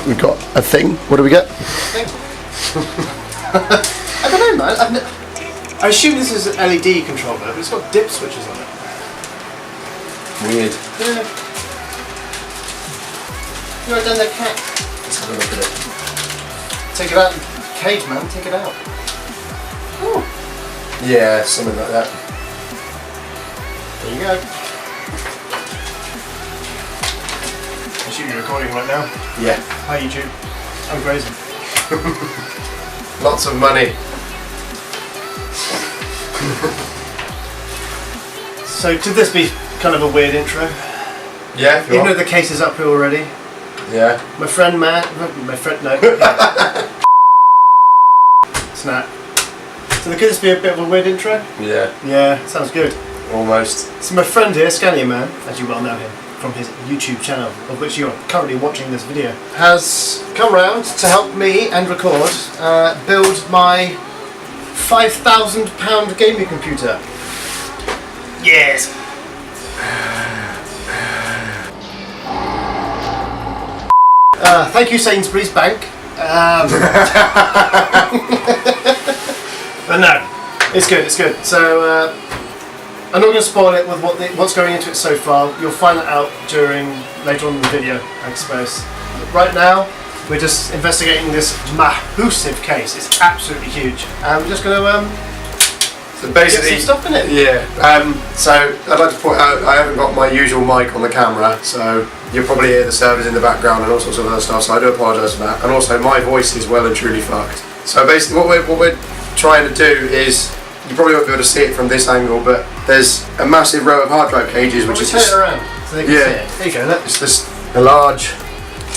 we've got a thing. What do we get? I don't know, man. I assume this is an LED controller, but it's got dip switches on it. Weird. Yeah. You write down there, cat. Let's have a look at it. Take it out of the cage, man. Take it out. Ooh. Yeah, something like that. There you go. I assume you're recording right now. Yeah. Hi, YouTube. I'm crazy. Lots of money. So, could this be kind of a weird intro? Yeah, if you Even want. though the case is up here already. Yeah. My friend Matt, no. Snap. So could this be a bit of a weird intro? Yeah. Yeah, sounds good. Almost. So my friend here, Scania Man, as you well know him, from his YouTube channel, of which you are currently watching this video, has come round to help me and record build my £5,000 gaming computer. Yes! Thank you, Sainsbury's Bank. But no, it's good, it's good. So, I'm not going to spoil it with what's going into it so far. You'll find that out later on in the video, I suppose. But right now, we're just investigating this massive case. It's absolutely huge. And we're just going to So basically, get some stuff in it. Yeah. So I'd like to point out I haven't got my usual mic on the camera, so you'll probably hear the servers in the background and all sorts of other stuff. So I do apologise for that. And also, my voice is well and truly fucked. So basically, what we're trying to do is, you probably won't be able to see it from this angle, but there's a massive row of hard drive cages, which is turn just, it around so they can see it. There you go. Look. it's just a large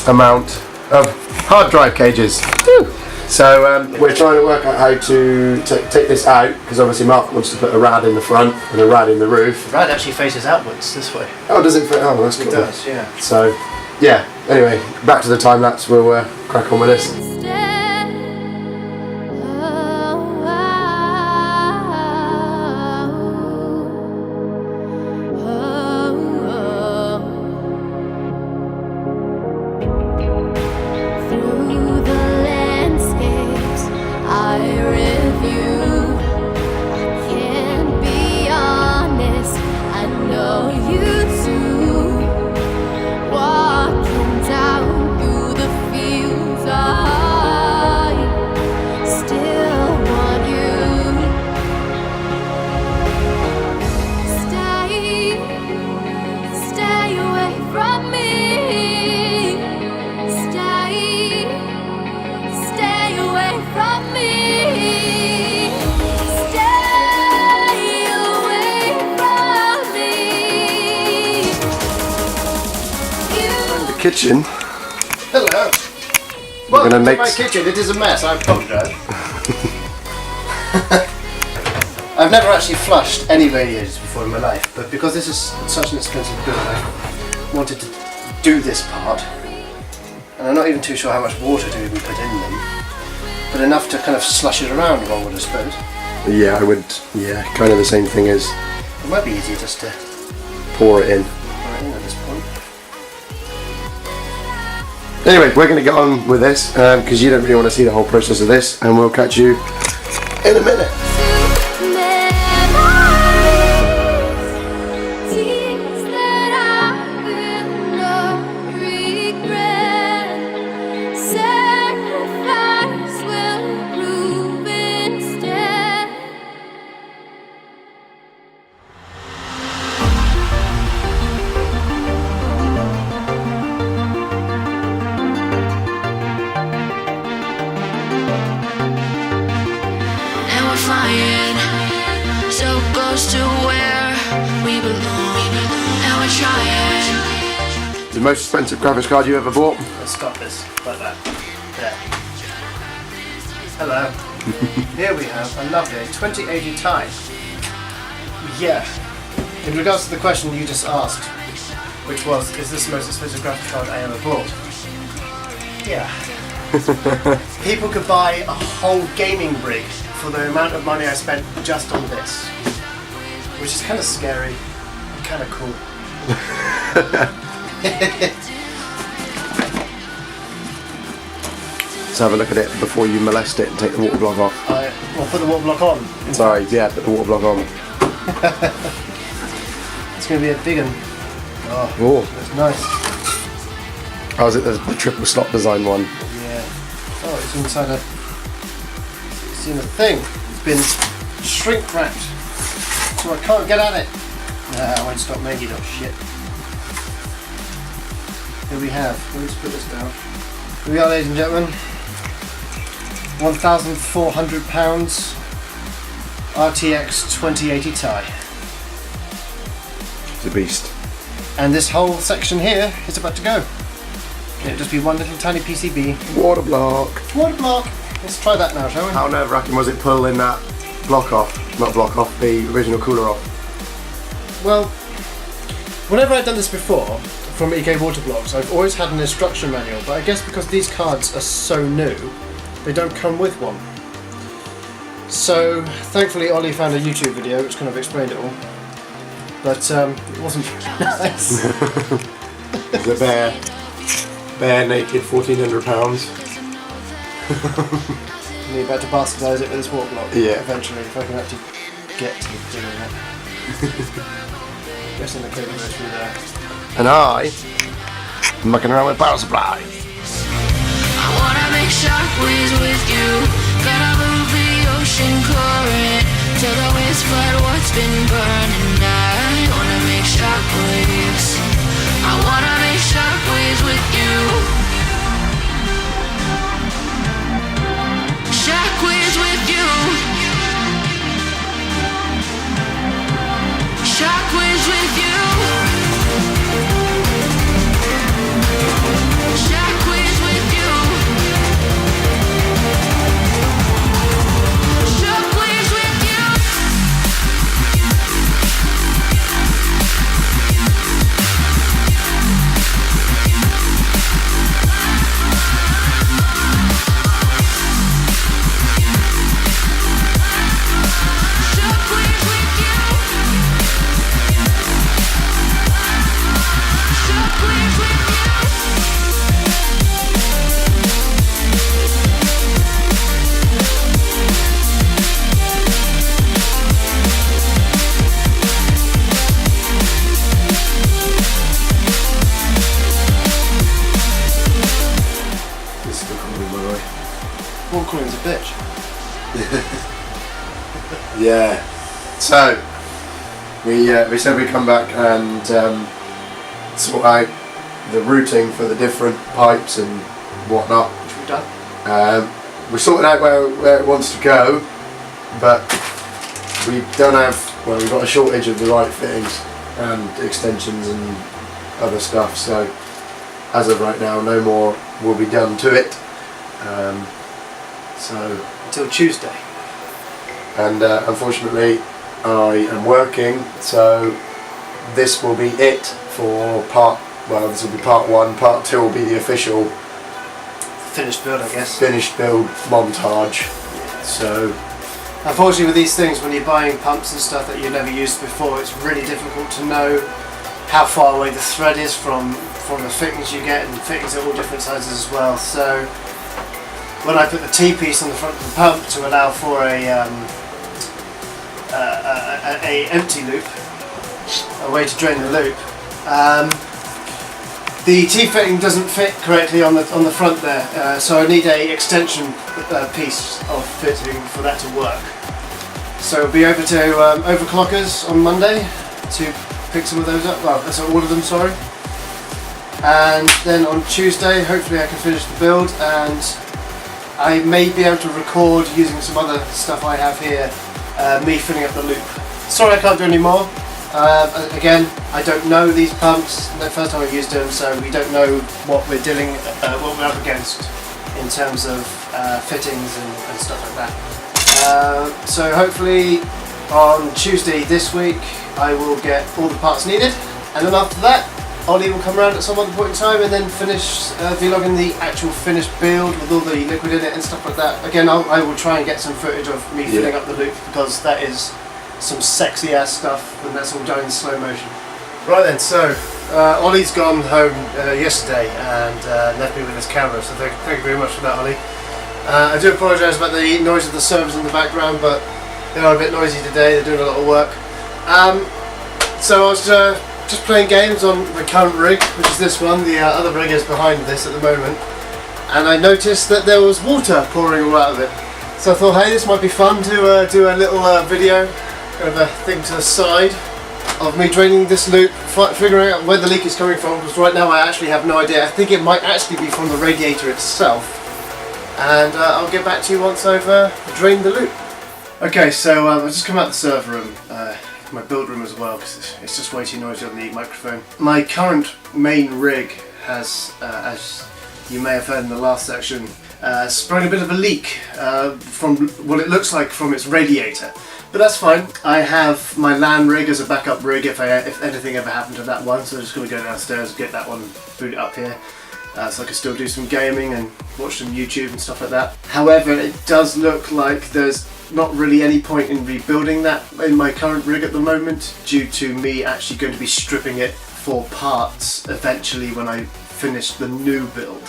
amount of hard drive cages. Woo! So we're trying to work out how to take this out, because obviously Mark wants to put a rad in the front and a rad in the roof. The rad actually faces outwards this way. Oh, does it fit? Oh, that's cool. It does, yeah. So, yeah. Anyway, back to the time lapse. We'll crack on with this. Kitchen. Hello. We're gonna make my kitchen. It is a mess. I apologise. I've never actually flushed any radiators before in my life, but because this is such an expensive build, I wanted to do this part. And I'm not even too sure how much water to even put in them, but enough to kind of slush it around, one would have suppose. Yeah, I would. Yeah, kind of the same thing as. It might be easier just to pour it in. pour it in at this point. Anyway, we're going to get on with this because you don't really want to see the whole process of this, and we'll catch you in a minute. The most expensive graphics card you ever bought? Let's stop this like that. There. Hello. Here we have a lovely 2080 Ti. Yeah. In regards to the question you just asked, which was, is this the most expensive graphics card I ever bought? Yeah. People could buy a whole gaming rig for the amount of money I spent just on this. Which is kind of scary and kind of cool. to have a look at it before you molest it and take the water block off. We'll put the water block on. Sorry, yeah, put the water block on. It's going to be a big one. Oh, that's nice. Oh, is it the triple slot design one? Yeah. Oh, it's inside a... It's in a thing. It's been shrink wrapped, so I can't get at it. Nah, I won't stop making it. Shit. Here we have. Let me just put this down. Here we are, ladies and gentlemen. £1,400 RTX 2080 Ti. It's a beast. And this whole section here is about to go. It'll just be one little tiny PCB. Water block. Water block. Let's try that now, shall we? How nerve-wracking was it pulling that block off? Not block off, the original cooler off. Well, whenever I've done this before from EK Waterblocks, I've always had an instruction manual, but I guess because these cards are so new, they don't come with one. So thankfully Ollie found a YouTube video which kind of explained it all, but it wasn't very nice. It's a bare naked £1,400. You're about to bastardise it with this water block. Yeah. Eventually, if I can actually get to doing that. Guessing the cable goes through there. And I'm mucking around with power supply. I wanna make shockwaves with you. Gotta move the ocean current till the winds flood what's been burning. I wanna make shockwaves. I wanna make shockwaves with you. Shockwaves with you. Shockwaves with you. Shockwaves with you. Shockwaves with you. Shockwaves with you. Shockwaves with you. This is the cooler, by the way. Water cooling's a bitch. Yeah. So we said we'd come back and sort out the routing for the different pipes and whatnot. Which we've done. We sorted out where it wants to go, but we don't have. Well, we've got a shortage of the right fittings and extensions and other stuff. So as of right now, no more will be done to it. So Until Tuesday. and unfortunately I am working, so this will be it for this will be part one. Part two will be the official Finished build, I guess. finished build montage. So Unfortunately with these things, when you're buying pumps and stuff that you've never used before, it's really difficult to know how far away the thread is from the fittings you get, and fittings are all different sizes as well. So when I put the T-piece on the front of the pump to allow for a empty loop, a way to drain the loop, the T-fitting doesn't fit correctly on the front there, so I need a extension piece of fitting for that to work. So we'll be over to Overclockers on Monday to pick some of those up. Well, that's all of them, sorry. And then on Tuesday, hopefully I can finish the build, and I may be able to record using some other stuff I have here, me filling up the loop. Sorry I can't do any more. Again, I don't know these pumps. The first time I've used them, so we don't know what we're what we're up against in terms of fittings and stuff like that. So hopefully on Tuesday this week I will get all the parts needed, and then after that Ollie will come around at some other point in time and then finish vlogging the actual finished build with all the liquid in it and stuff like that. Again, I will try and get some footage of me filling up the loop, because that is some sexy ass stuff, and that's all done in slow motion. Right then, so Ollie's gone home yesterday and left me with his camera, so thank you very much for that, Ollie. I do apologise about the noise of the servers in the background, but they are a bit noisy today. They're doing a lot of work. So I was just playing games on the current rig, which is this one. The other rig is behind this at the moment, and I noticed that there was water pouring all out of it. So I thought, hey, this might be fun to do a little video, kind of a thing to the side of me draining this loop, figuring out where the leak is coming from, because right now I actually have no idea. I think it might actually be from the radiator itself, and I'll get back to you once I've drained the loop. Okay, so I've just come out of the server room, my build room as well, because it's just way too noisy on the microphone. My current main rig has, as you may have heard in the last section, sprung a bit of a leak from what it looks like from its radiator. But that's fine. I have my LAN rig as a backup rig if anything ever happened to that one, so I'm just going to go downstairs and get that one booted up here. So I can still do some gaming and watch some YouTube and stuff like that. However, it does look like there's not really any point in rebuilding that in my current rig at the moment, due to me actually going to be stripping it for parts eventually when I finish the new build.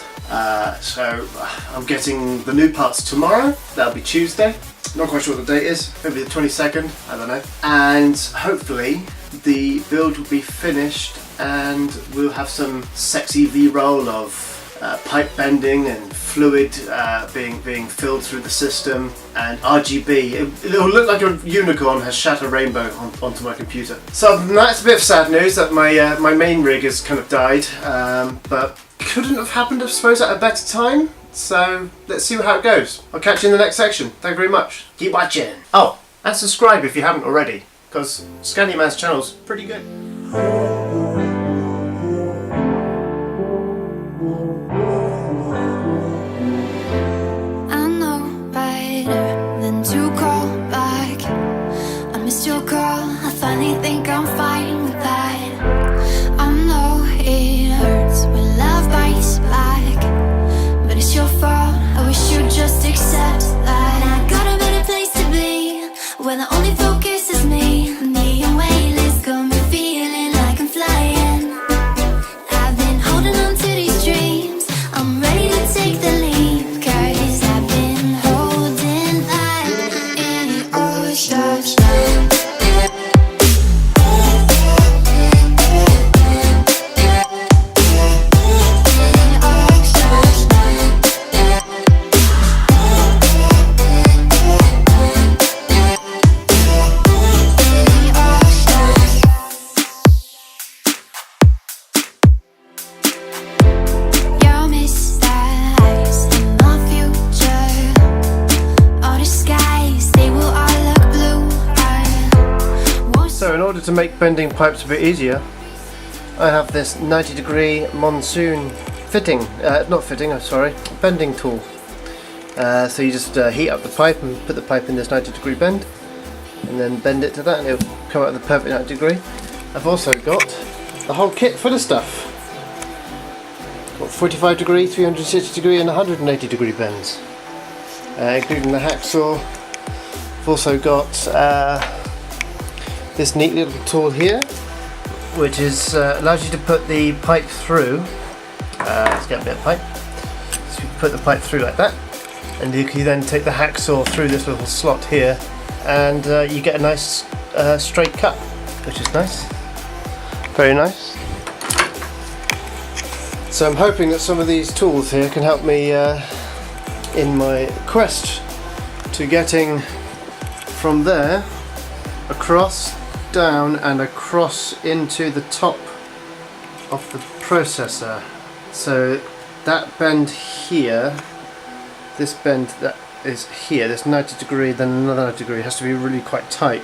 So I'm getting the new parts tomorrow. That'll be Tuesday. Not quite sure what the date is, maybe the 22nd, I don't know. And hopefully the build will be finished and we'll have some sexy V-roll of pipe bending and fluid being filled through the system, and RGB. It'll look like a unicorn has shat a rainbow onto my computer. So other than that, it's a bit of sad news that my main rig has kind of died, but couldn't have happened, I suppose, at a better time. So let's see how it goes. I'll catch you in the next section. Thank you very much. Keep watching. Oh, and subscribe if you haven't already, because Scandyman's channel's pretty good. I know better than to call back. I missed your call. I finally think I'm fine with that. I know it hurts when love bites back, but it's your fault. I wish you'd just accept that. I got a better place to be, where the only focus is me. Me and weightless got me feeling like I'm flying. I've been holding on to these dreams. I'm ready to take the leap, 'cause I've been holding that in the ocean. So in order to make bending pipes a bit easier, I have this 90-degree monsoon fitting, bending tool. So you just heat up the pipe and put the pipe in this 90-degree bend, and then bend it to that and it'll come out at the perfect 90 degree. I've also got the whole kit full of stuff. Got 45 degree, 360 degree and 180 degree bends, including the hacksaw. I've also got this neat little tool here, which is allows you to put the pipe through. Let's get a bit of pipe. So you put the pipe through like that, and you can then take the hacksaw through this little slot here, and you get a nice straight cut, which is nice. Very nice. So I'm hoping that some of these tools here can help me in my quest to getting from there across, down and across into the top of the processor. So that bend here, this bend that is here, this 90 degree, then another 90 degree, has to be really quite tight,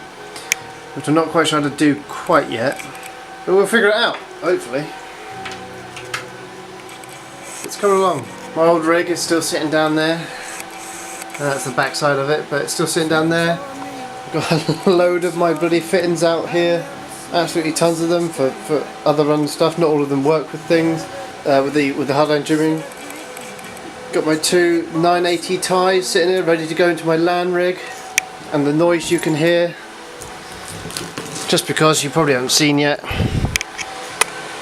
which I'm not quite sure how to do quite yet, but we'll figure it out, hopefully. It's coming along. My old rig is still sitting down there. That's the back side of it, but it's still sitting down there. Got a load of my bloody fittings out here, absolutely tons of them for other run stuff. Not all of them work with things, with the hardline trimming. Got my two 980 ties sitting here ready to go into my LAN rig, and the noise you can hear, just because you probably haven't seen yet,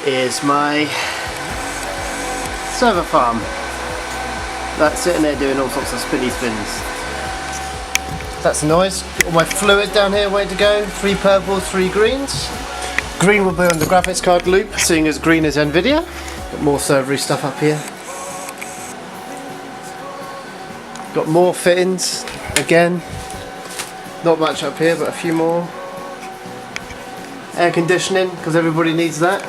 is my server farm. That's sitting there doing all sorts of spinny spins. That's the noise. Got all my fluid down here waiting to go. 3 purples, 3 greens. Green will be on the graphics card loop, seeing as green is NVIDIA. Got more servery stuff up here. Got more fittings, again. Not much up here, but a few more. Air conditioning, because everybody needs that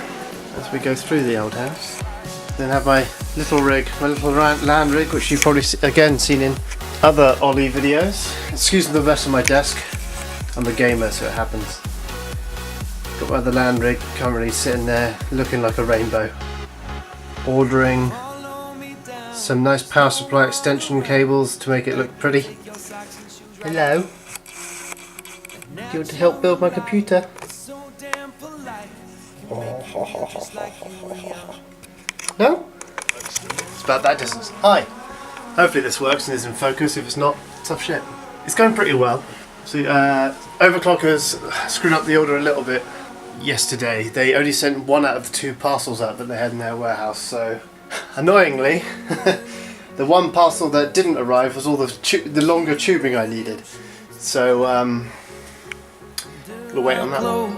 as we go through the old house. Then have my little rig, my little land rig, which you've probably again seen in other Ollie videos. Excuse the mess on my desk. I'm a gamer, so it happens. Got my other land rig currently sitting there looking like a rainbow. Ordering some nice power supply extension cables to make it look pretty. Hello. Do you want to help build my computer? No? It's about that distance. Hi. Hopefully this works and is in focus. If it's not, tough shit. It's going pretty well. So overclockers screwed up the order a little bit yesterday. They only sent 1 out of the 2 parcels out that they had in their warehouse. So annoyingly, the 1 parcel that didn't arrive was all the longer tubing I needed. So we'll wait on that one.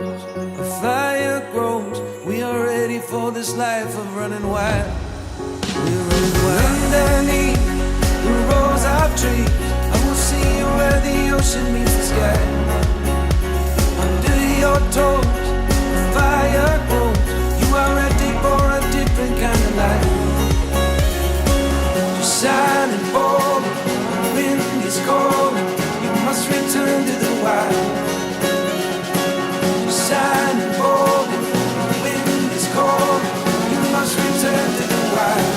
The fire grows. We are ready for this life of running wild. We're underneath the rows of trees. I will see you where the ocean meets the sky. Under your toes, the fire grows. You are ready for a different kind of life. Just shining bold, the wind is cold. You must return to the wild. Just shining bold, the wind is cold. You must return to the wild.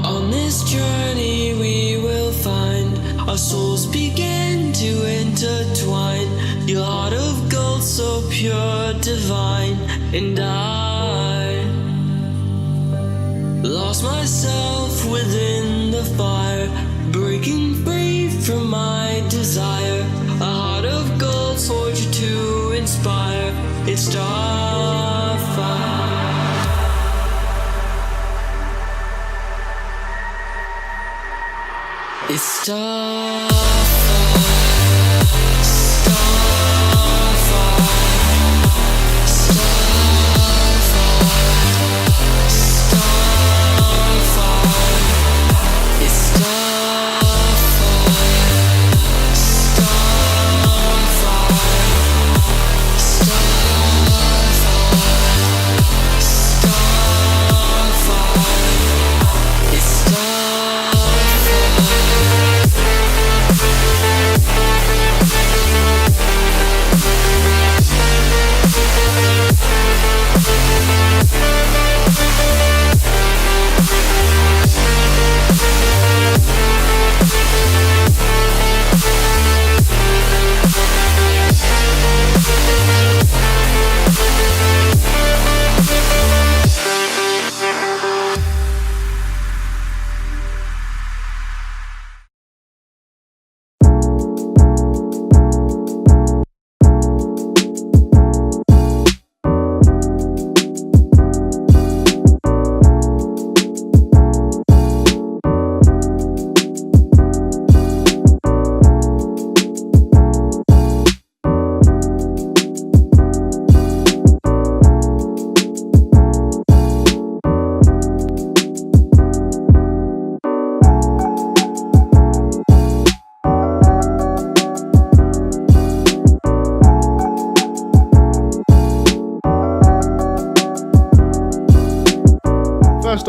On this journey we will find our souls begin to intertwine. Your heart of gold so pure, divine. And I lost myself within the fire, breaking free from my desire. A heart of gold forged to inspire. It's Starfire. It's Starfire.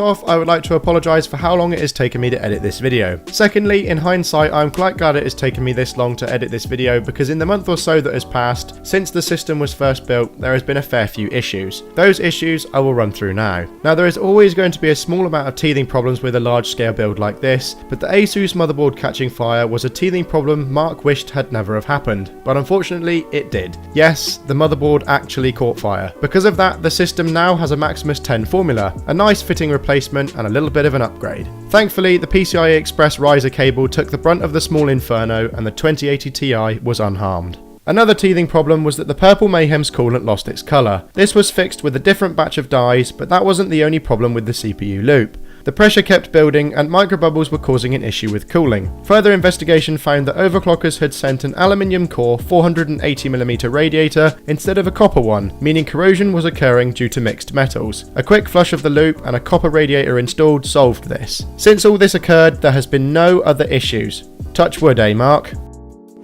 off, I would like to apologise for how long it has taken me to edit this video. Secondly, in hindsight, I'm quite glad it has taken me this long to edit this video because in the month or so that has passed, since the system was first built, there has been a fair few issues. Those issues I will run through now. Now there is always going to be a small amount of teething problems with a large scale build like this, but the Asus motherboard catching fire was a teething problem Mark wished had never have happened, but unfortunately it did. Yes, the motherboard actually caught fire. Because of that, the system now has a Maximus 10 formula, a nice fitting replacement and a little bit of an upgrade. Thankfully, the PCIe Express riser cable took the brunt of the small inferno and the 2080 Ti was unharmed. Another teething problem was that the Purple Mayhem's coolant lost its colour. This was fixed with a different batch of dyes, but that wasn't the only problem with the CPU loop. The pressure kept building and microbubbles were causing an issue with cooling. Further investigation found that overclockers had sent an aluminium core 480mm radiator instead of a copper one, meaning corrosion was occurring due to mixed metals. A quick flush of the loop and a copper radiator installed solved this. Since all this occurred, there has been no other issues. Touch wood, eh, Mark?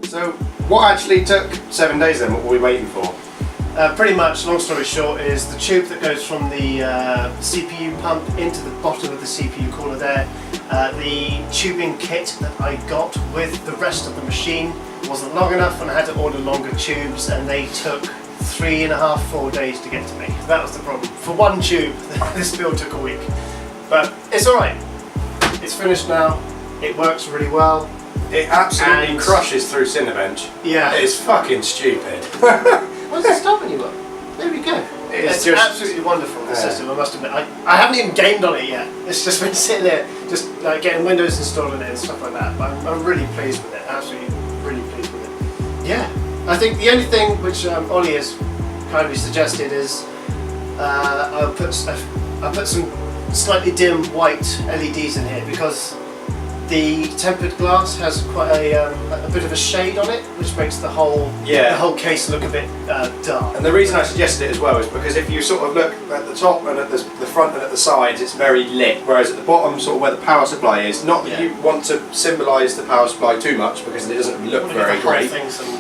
So, what actually took 7 days then? What were we waiting for? Pretty much, long story short, is the tube that goes from the CPU pump into the bottom of the CPU cooler there. The tubing kit that I got with the rest of the machine wasn't long enough and I had to order longer tubes and they took 3.5, 4 days to get to me. That was the problem. For one tube, this build took a week. But it's alright. It's finished now. It works really well. It absolutely crushes through Cinebench. Yeah. It's fucking stupid. What's it stopping you up? There we go. It's just absolutely wonderful, the system, I must admit. I haven't even gamed on it yet. It's just been sitting there, just like getting Windows installed in it and stuff like that. But I'm really pleased with it, absolutely really pleased with it. Yeah, I think the only thing which Ollie has kindly suggested is I'll put some slightly dim white LEDs in here because the tempered glass has quite a bit of a shade on it, which makes the whole case look a bit dark. And the reason I suggested it as well is because if you sort of look at the top and at the front and at the sides, it's very lit, whereas at the bottom, sort of where the power supply is, not that you want to symbolise the power supply too much because it doesn't look very great,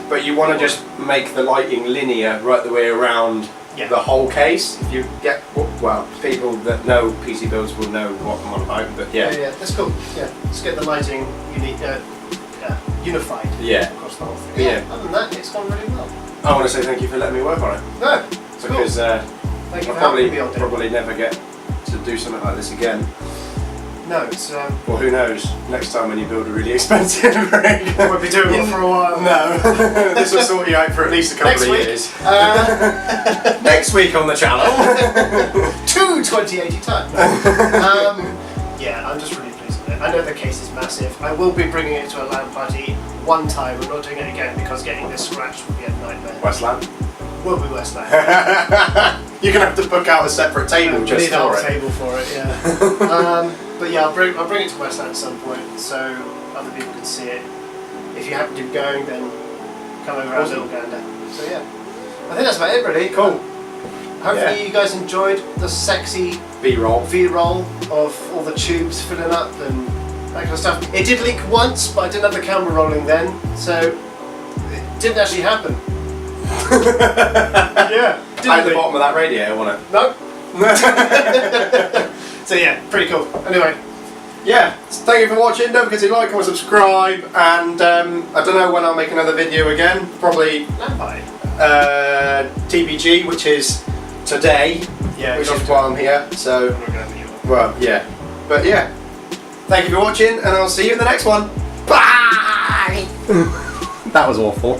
but you want to just make the lighting linear right the way around the whole case. If you get, well, people that know PC builds will know what I'm on about, but yeah, that's cool. Yeah, let's get the lighting unified across the whole thing. Yeah, other than that, it's gone really well. I want to say thank you for letting me work on it. No, it's because thank you for I'll probably never get to do something like this again. No, it's well, who knows? Next time when you build a really expensive rig, won't be doing it for a while. No, this will sort you out for at least a couple of years. Next week on the channel, 2080 times. Yeah, I'm just really pleased with it. I know the case is massive. I will be bringing it to a LAN party one time. We're not doing it again because getting this scratched would be a nightmare. Westland. Will be Westland. You're gonna have to book out a separate table just for it. Need a table for it, yeah. But yeah, I'll bring it to Westland at some point so other people can see it. If you happen to be going, then come over and have a little gander. So yeah, I think that's about it really. Cool. Hopefully you guys enjoyed the sexy V-roll of all the tubes filling up and that kind of stuff. It did leak once, but I didn't have the camera rolling then, so it didn't actually happen. Yeah. At the bottom of that radiator, wasn't it? No. So yeah, pretty cool. Anyway. Yeah, thank you for watching. Don't forget to like, comment, subscribe, and I don't know when I'll make another video again. Probably TBG, which is today, which is why I'm here. So, well, yeah. But yeah, thank you for watching, and I'll see you in the next one. Bye! That was awful.